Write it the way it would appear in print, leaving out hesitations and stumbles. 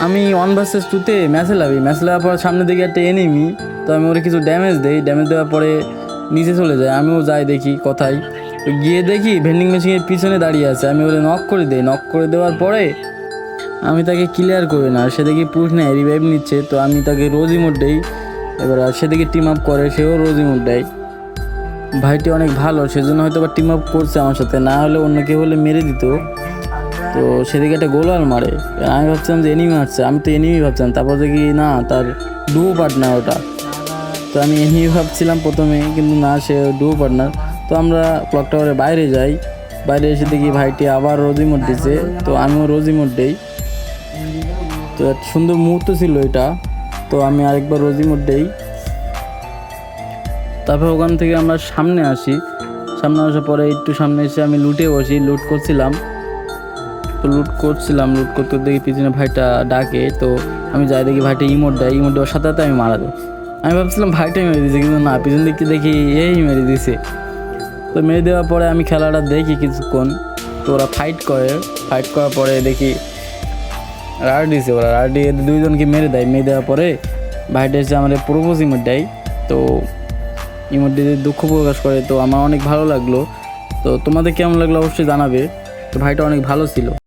আমি 1 vs 2-তে ম্যাচে লাভি, ম্যাচে লাগার পর সামনে দিকে একটা এনিমি, তো আমি ওরে কিছু ড্যামেজ দেই, ড্যামেজ দেওয়ার পরে নিচে চলে যায়। আমিও যাই দেখি কোথায়, তো গিয়ে দেখি ভেন্ডিং মেশিনের পিছনে দাঁড়িয়ে আছে। আমি ওরে নক করে দিই, নক করে দেওয়ার পরে আমি তাকে ক্লিয়ার করি না, সে দেখি পুশ নেয়, রিভাইভ নিচ্ছে, তো আমি তাকে রোজ ইমোট দেই। এবার আর সে দেখি টিম আপ করে, সেও রোজ ইমোট দেয়। ভাইটি অনেক ভালো, সেজন্য হয়তো বা টিম আপ করছে আমার সাথে, না হলে অন্য কেউ হলে মেরে দিত। তো সেদিকে একটা গোলাল মারে, আমি ভাবছিলাম যে এনিমি মারছে, আমি তো এনিমি ভাবছিলাম, তারপর দেখি না, তার ডুও পার্টনার ওটা। তো আমি এনিমি ভাবছিলাম প্রথমে, কিন্তু না, সে ডুও পার্টনার। তো আমরা ক্লক টাওয়ারের বাইরে যাই, বাইরে এসে দেখি ভাইটি আবার রোজ ইমোট দিছে, তো আমিও রোজ ইমোট দেই। তো একটা সুন্দর মুহূর্ত ছিল এটা, তো আমি আরেকবার রোজ ইমোট দেই। তারপর ওখান থেকে আমরা সামনে আসি, সামনে আসার পরে একটু সামনে এসে আমি লুটে বসি, লুট করছিলাম। লুট করতে দেখি পিছনে ভাইটা ডাকে, তো আমি যাই দেখি ভাইটা ইমোট দেয়, ইমোট দেওয়ার সাথে সাথে আমি মারা দিই। আমি ভাবছিলাম ভাইটাই মেরে দিয়েছে, কিন্তু না, পিছন দিকতে দেখি এই মেরে দিছে। তো মেরে দেওয়ার পরে আমি খেলাটা দেখি কিছুক্ষণ, তো ওরা ফাইট করার পরে দেখি রাড দিছে, ওরা রাড দিয়ে দুইজনকে মেরে দেয়। মেরে দেওয়ার পরে ভাইটা এসে আমার প্রোপোজ ইমোট দেয়, তো ইমোট দিয়ে দুঃখ প্রকাশ করে। তো আমার অনেক ভালো লাগলো। তো তোমাদের কেমন লাগলো অবশ্যই জানাবে। তো ভাইটা অনেক ভালো ছিল।